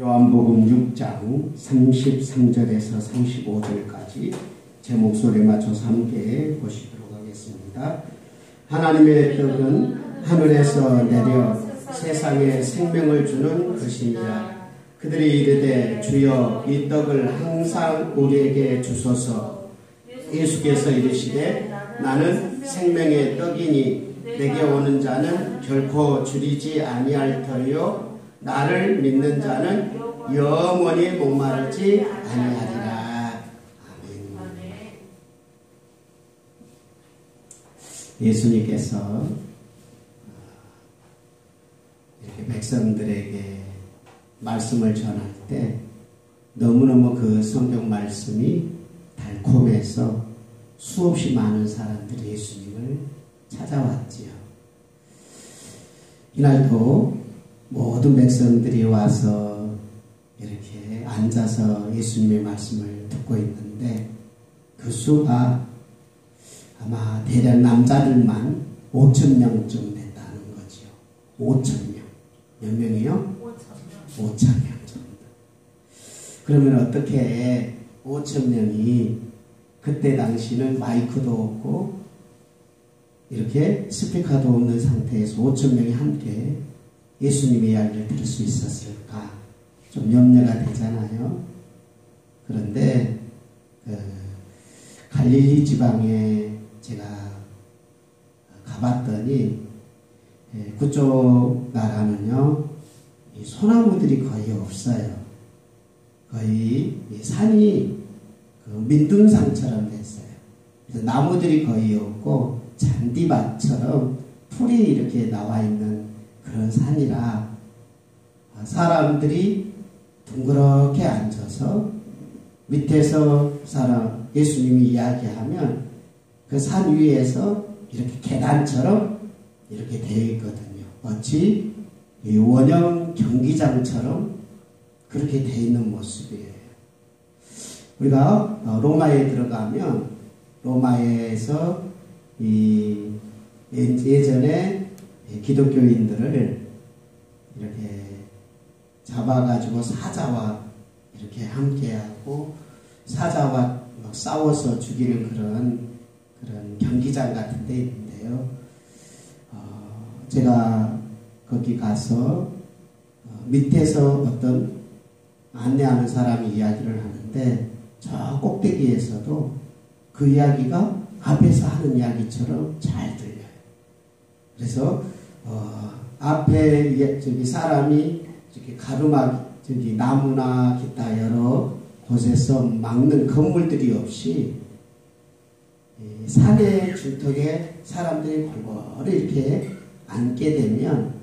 요한복음 6장 33절에서 35절까지 제 목소리에 맞춰서 함께 보시도록 하겠습니다. 하나님의 떡은 하늘에서 내려 세상에 생명을 주는 것이니라. 그들이 이르되 주여 이 떡을 항상 우리에게 주소서. 예수께서 이르시되 나는 생명의 떡이니 내게 오는 자는 결코 줄이지 아니할 터이요 나를 믿는 자는 영원히 목마르지 아니하리라. 아멘. 예수님께서 이렇게 백성들에게 말씀을 전할 때 너무너무 그 성경 말씀이 달콤해서 수없이 많은 사람들이 예수님을 찾아왔지요. 이날도 모든 백성들이 와서 이렇게 앉아서 예수님의 말씀을 듣고 있는데 그 수가 아마 대략 남자들만 5,000명쯤 됐다는 거죠. 5,000명. 몇 명이요? 5,000명 정도. 그러면 어떻게 5,000명이 그때 당시는 마이크도 없고 이렇게 스피커도 없는 상태에서 5,000명이 함께 예수님의 이야기를 들을 수 있었을까? 좀 염려가 되잖아요. 그런데 갈릴리 지방에 제가 가봤더니 그쪽 나라는요 소나무들이 거의 없어요. 거의 산이 민둥산처럼 됐어요. 그래서 나무들이 거의 없고 잔디밭처럼 풀이 이렇게 나와 있는 그런 산이라 사람들이 둥그렇게 앉아서 밑에서 예수님이 이야기하면 그 산 위에서 이렇게 계단처럼 이렇게 되어 있거든요. 마치 원형 경기장처럼 그렇게 되어 있는 모습이에요. 우리가 로마에 들어가면 로마에서 예전에 기독교인들을 이렇게 잡아가지고 사자와 이렇게 함께하고 사자와 막 싸워서 죽이는 그런 경기장 같은 데 있는데요. 제가 거기 가서 밑에서 어떤 안내하는 사람이 이야기를 하는데 저 꼭대기에서도 그 이야기가 앞에서 하는 이야기처럼 잘 들려요. 그래서 앞에 저기 사람이 저기 가르마 저기 나무나 기타 여러 곳에서 막는 건물들이 없이 산의 중턱에 사람들이 골고루 이렇게 앉게 되면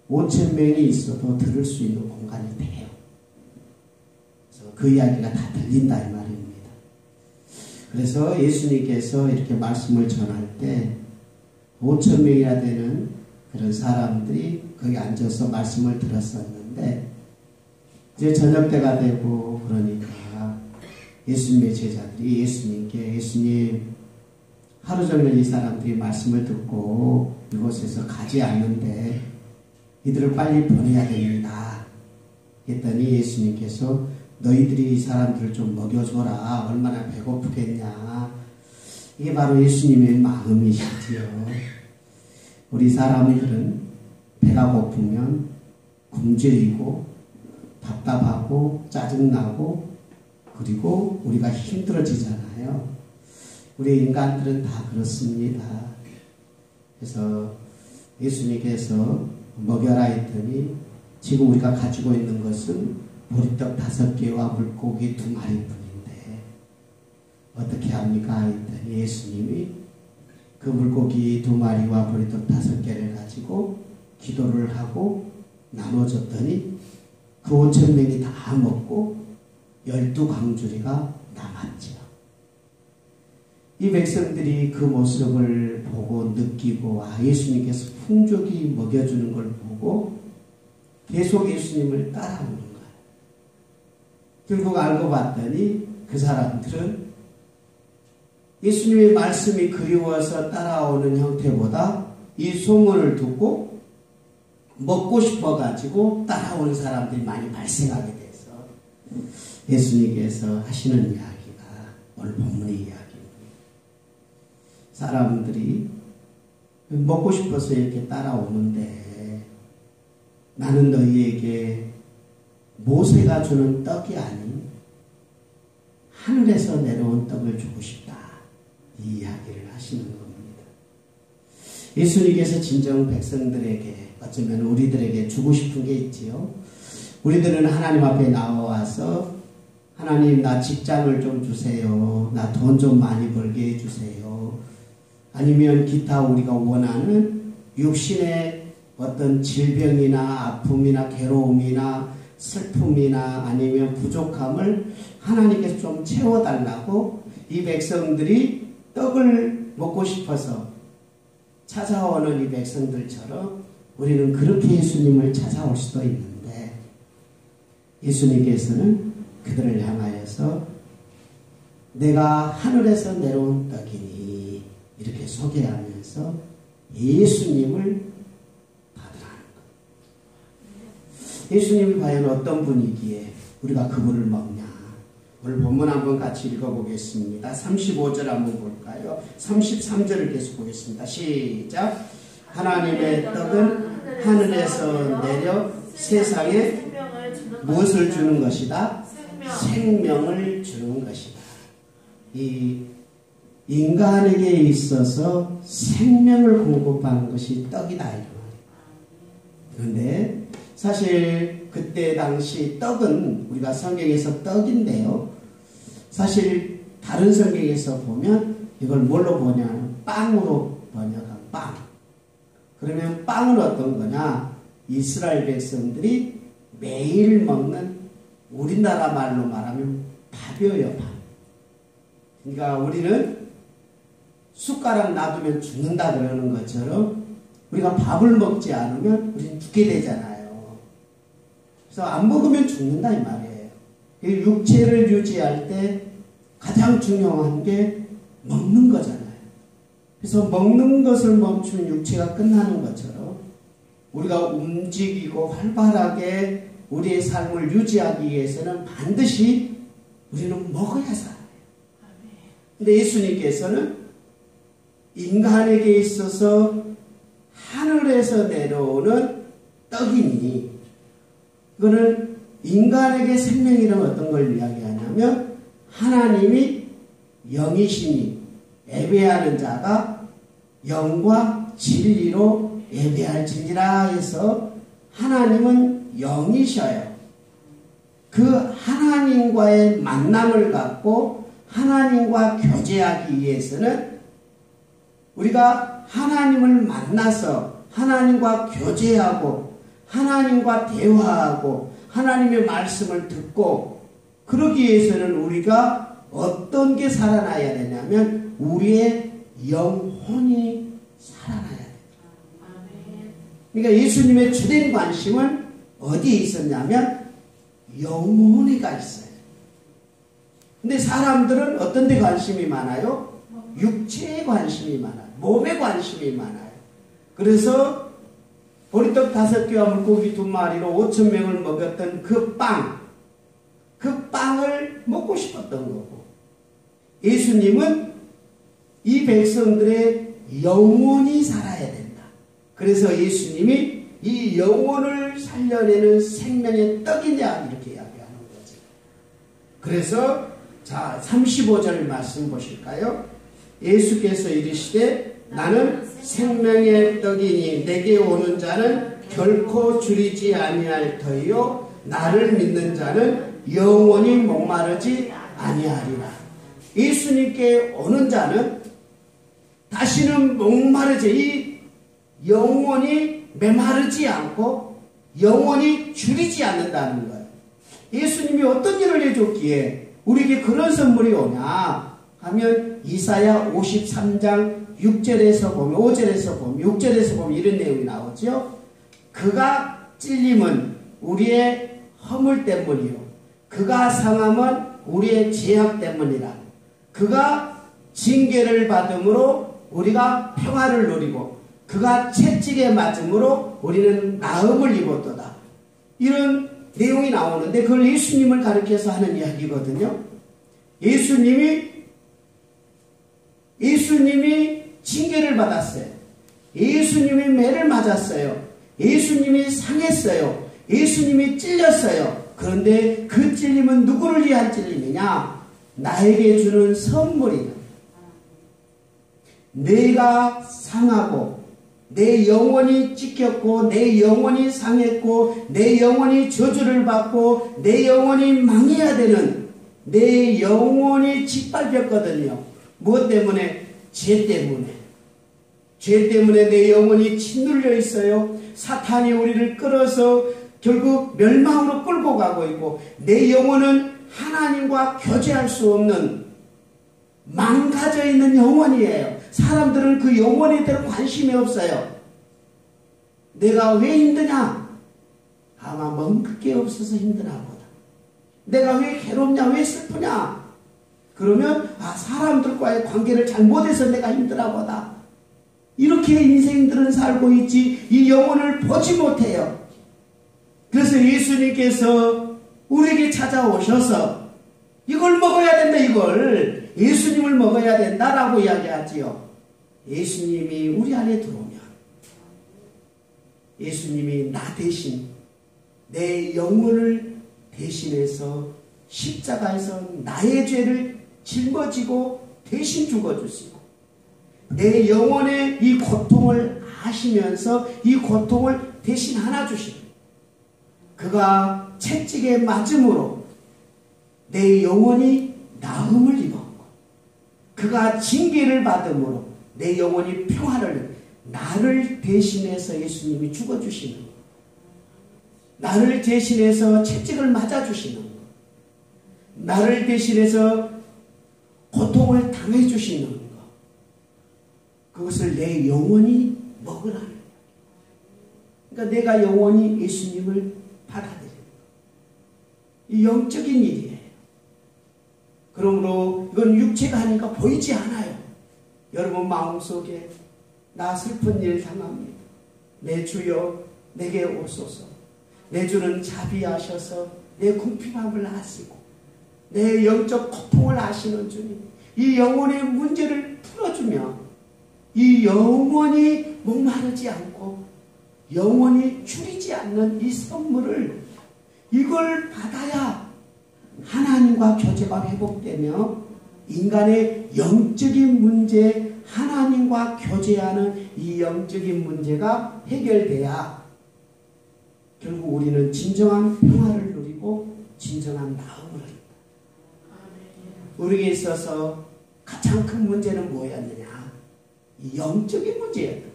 5,000명이 있어도 들을 수 있는 공간이 돼요. 그래서 그 이야기가 다 들린다 이 말입니다. 그래서 예수님께서 이렇게 말씀을 전할 때 5,000명이나 되는 그런 사람들이 거기 앉아서 말씀을 들었었는데 이제 저녁 때가 되고 그러니까 예수님의 제자들이 예수님께 예수님 하루 종일 이 사람들이 말씀을 듣고 이곳에서 가지 않는데 이들을 빨리 보내야 됩니다. 했더니 예수님께서 너희들이 이 사람들을 좀 먹여줘라. 얼마나 배고프겠냐. 이게 바로 예수님의 마음이시지요. 우리 사람들은 배가 고프면 굶주리고 답답하고 짜증나고 그리고 우리가 힘들어지잖아요. 우리 인간들은 다 그렇습니다. 그래서 예수님께서 먹여라 했더니 지금 우리가 가지고 있는 것은 보리떡 5개와 물고기 2마리뿐인데 어떻게 합니까? 했더니 예수님이 그 물고기 2마리와 보리떡 5개를 가지고 기도를 하고 나눠줬더니 그 5,000명이 다 먹고 12광주리가 남았지요. 이 백성들이 그 모습을 보고 느끼고 예수님께서 풍족히 먹여주는 걸 보고 계속 예수님을 따라오는 거예요. 결국 알고 봤더니 그 사람들은 예수님의 말씀이 그리워서 따라오는 형태보다 이 소문을 듣고 먹고 싶어가지고 따라오는 사람들이 많이 발생하게 돼서 예수님께서 하시는 이야기가 오늘 본문의 이야기입니다. 사람들이 먹고 싶어서 이렇게 따라오는데 나는 너희에게 모세가 주는 떡이 아닌 하늘에서 내려온 떡을 주고 싶다. 이 이야기를 하시는 겁니다. 예수님께서 진정 백성들에게 어쩌면 우리들에게 주고 싶은 게 있지요. 우리들은 하나님 앞에 나와서 하나님 나 직장을 좀 주세요. 나 돈 좀 많이 벌게 해주세요. 아니면 기타 우리가 원하는 육신의 어떤 질병이나 아픔이나 괴로움이나 슬픔이나 아니면 부족함을 하나님께서 좀 채워달라고 이 백성들이 떡을 먹고 싶어서 찾아오는 이 백성들처럼 우리는 그렇게 예수님을 찾아올 수도 있는데 예수님께서는 그들을 향하여서 내가 하늘에서 내려온 떡이니 이렇게 소개하면서 예수님을 받으라는 것. 예수님이 과연 어떤 분이기에 우리가 그분을 먹냐. 오늘 본문 한번 같이 읽어보겠습니다. 35절 한번 볼까요? 33절을 계속 보겠습니다. 시작. 하나님의 떡은 하늘에서 내려 세상에 무엇을 주는 것이다? 생명을 주는 것이다. 이 인간에게 있어서 생명을 공급하는 것이 떡이다. 그런데 사실 그때 당시 떡은 우리가 성경에서 떡인데요. 사실 다른 성경에서 보면 이걸 뭘로 보냐면 빵으로 번역한 빵. 그러면 빵은 어떤 거냐? 이스라엘 백성들이 매일 먹는 우리나라 말로 말하면 밥이에요. 밥. 그러니까 우리는 숟가락 놔두면 죽는다 그러는 것처럼 우리가 밥을 먹지 않으면 우리는 죽게 되잖아요. 그래서 안 먹으면 죽는다 이 말이에요. 육체를 유지할 때 가장 중요한 게 먹는 거잖아요. 그래서 먹는 것을 멈추면 육체가 끝나는 것처럼 우리가 움직이고 활발하게 우리의 삶을 유지하기 위해서는 반드시 우리는 먹어야 살아요. 근데 예수님께서는 인간에게 있어서 하늘에서 내려오는 떡이니 이거는 인간에게 생명이란 어떤 걸 이야기하냐면 하나님이 영이시니 예배하는 자가 영과 진리로 예배할지니라 해서 하나님은 영이셔요. 그 하나님과의 만남을 갖고 하나님과 교제하기 위해서는 우리가 하나님을 만나서 하나님과 교제하고 하나님과 대화하고 하나님의 말씀을 듣고 그러기 위해서는 우리가 어떤 게 살아나야 되냐면 우리의 영혼이 살아나야 돼요. 그러니까 예수님의 주된 관심은 어디에 있었냐면 영혼에가 있어요. 근데 사람들은 어떤 데 관심이 많아요? 육체에 관심이 많아요. 몸에 관심이 많아요. 그래서 보리떡 5개와 물고기 2마리로 5,000명을 먹였던 그 빵을 먹고 싶었던 거고 예수님은 이 백성들의 영혼이 살아야 된다. 그래서 예수님이 이 영혼을 살려내는 생명의 떡이냐 이렇게 이야기하는 거죠. 그래서 자 35절 말씀 보실까요? 예수께서 이르시되 나는 생명의 떡이니 내게 오는 자는 결코 줄이지 아니할 터이요 나를 믿는 자는 영원히 목마르지 아니하리라. 예수님께 오는 자는 다시는 목마르지 이 영원히 메마르지 않고 영원히 줄이지 않는다는 거예요. 예수님이 어떤 일을 해줬기에 우리에게 그런 선물이 오냐 하면 이사야 53장 6절에서 보면 5절에서 보면 6절에서 보면 이런 내용이 나오죠. 그가 찔림은 우리의 허물 때문이요 그가 상함은 우리의 죄악 때문이라. 그가 징계를 받음으로 우리가 평화를 누리고 그가 채찍에 맞음으로 우리는 나음을 입었도다. 이런 내용이 나오는데 그걸 예수님을 가리켜서 하는 이야기거든요. 예수님이 징계를 받았어요. 예수님이 매를 맞았어요. 예수님이 상했어요. 예수님이 찔렸어요. 그런데 그 찔림은 누구를 위한 찔림이냐? 나에게 주는 선물이다. 내가 상하고 내 영혼이 찢겼고 내 영혼이 상했고 내 영혼이 저주를 받고 내 영혼이 망해야 되는 내 영혼이 짓밟혔거든요. 무엇 때문에? 죄 때문에. 죄 때문에 내 영혼이 짓눌려 있어요. 사탄이 우리를 끌어서 결국 멸망으로 끌고 가고 있고 내 영혼은 하나님과 교제할 수 없는 망가져 있는 영혼이에요. 사람들은 그 영혼에 대한 관심이 없어요. 내가 왜 힘드냐? 아마 먹을 게 없어서 힘드나 보다. 내가 왜 괴롭냐? 왜 슬프냐? 그러면 사람들과의 관계를 잘못해서 내가 힘드나 보다. 이렇게 인생들은 살고 있지 이 영혼을 보지 못해요. 그래서 예수님께서 우리에게 찾아오셔서 이걸 먹어야 된다. 이걸 예수님을 먹어야 된다라고 이야기하지요. 예수님이 우리 안에 들어오면 예수님이 나 대신 내 영혼을 대신해서 십자가에서 나의 죄를 짊어지고 대신 죽어주시고 내 영혼의 이 고통을 아시면서 이 고통을 대신 안아주시고 그가 채찍에 맞음으로 내 영혼이 나음을 입었고 그가 징계를 받음으로 내 영혼이 평화를 나를 대신해서 예수님이 죽어주시는 것, 나를 대신해서 채찍을 맞아주시는 것, 나를 대신해서 고통을 당해주시는 것, 그것을 내 영혼이 먹으라는 거예요. 그러니까 내가 영원히 예수님을 받아들이는 것. 이 영적인 일이에요. 그러므로 이건 육체가 하니까 보이지 않아요. 여러분 마음속에 나 슬픈 일 당합니다. 내 주여 내게 오소서. 내 주는 자비하셔서 내 궁핍함을 아시고 내 영적 고통을 아시는 주님, 이 영혼의 문제를 풀어주며 이 영혼이 목마르지 않고 영혼이 줄이지 않는 이 선물을 이걸 받아야 하나님과 교제가 회복되며 인간의 영적인 문제, 하나님과 교제하는 이 영적인 문제가 해결돼야 결국 우리는 진정한 평화를 누리고 진정한 나음을 합니다. 우리에게 있어서 가장 큰 문제는 뭐였느냐? 이 영적인 문제였다.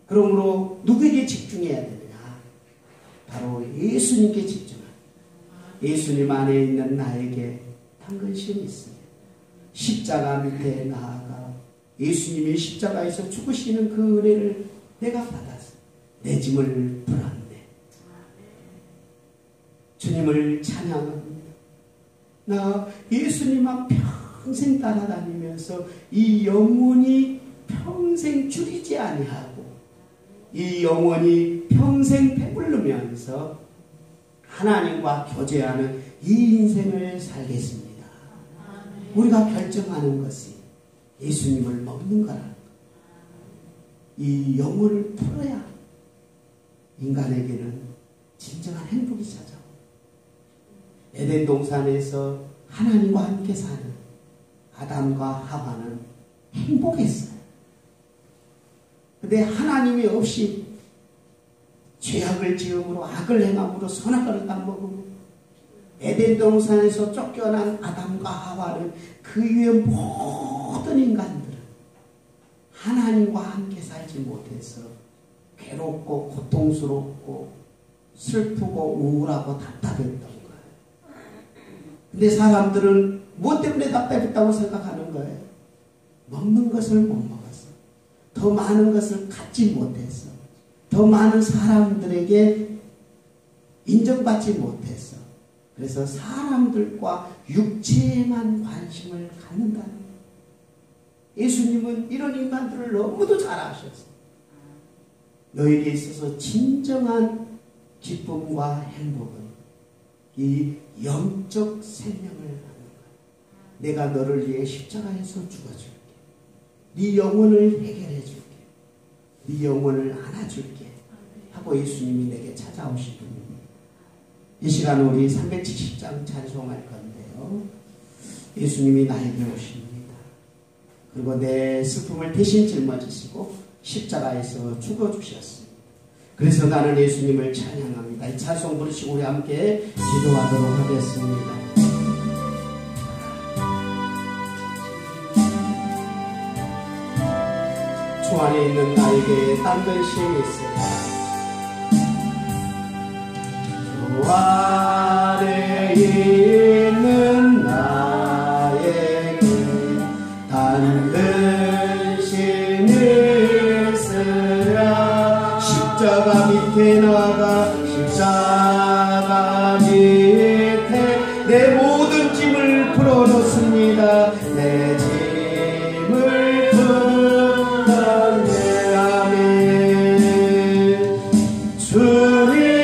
그러므로 누구에게 집중해야 되느냐? 바로 예수님께 집중하라. 예수님 안에 있는 나에게 당근심이 있으면 십자가 밑에 나아가 예수님이 십자가에서 죽으시는 그 은혜를 내가 받아서 내 짐을 풀었네. 주님을 찬양합니다. 나 예수님만 평생 따라다니면서 이 영혼이 평생 줄이지 아니하고 이 영혼이 평생 배부르면서 하나님과 교제하는 이 인생을 살겠습니다. 우리가 결정하는 것이 예수님을 먹는 거라는 것. 이 영혼을 풀어야 인간에게는 진정한 행복이 찾아옵니다. 에덴 동산에서 하나님과 함께 사는 아담과 하와는 행복했어요. 근데 하나님이 없이 죄악을 지음으로 악을 행함으로 선악과를 따먹음으로 에덴 동산에서 쫓겨난 아담과 하와는 그 위에 모든 인간들은 하나님과 함께 살지 못해서 괴롭고 고통스럽고 슬프고 우울하고 답답했던 거예요. 근데 사람들은 무엇 때문에 답답했다고 생각하는 거예요? 먹는 것을 못 먹었어. 더 많은 것을 갖지 못했어. 더 많은 사람들에게 인정받지 못했어. 그래서 사람들과 육체에만 관심을 갖는다는 거예요. 예수님은 이런 인간들을 너무도 잘 아셨어요. 너에게 있어서 진정한 기쁨과 행복은 이 영적 생명을 하는 거야. 내가 너를 위해 십자가에서 죽어줄게. 네 영혼을 해결해 줄게. 네 영혼을 안아줄게. 하고 예수님이 내게 찾아오신 분입니다. 이 시간 우리 370장 찬송할 건데요. 예수님이 나에게 오십니다. 그리고 내 슬픔을 대신 짊어지시고 십자가에서 죽어주셨습니다. 그래서 나는 예수님을 찬양합니다. 이 찬송 부르시고 우리 함께 기도하도록 하겠습니다. 주 안에 있는 나에게 딴 근심이 있으라. 주 안에 있는 나에게 딴 근심이 있으라. 십자가 밑에 나가 십자가 밑에 내 모든 짐을 풀어놓습니다. 내 짐을 풀어내. 아멘. 주님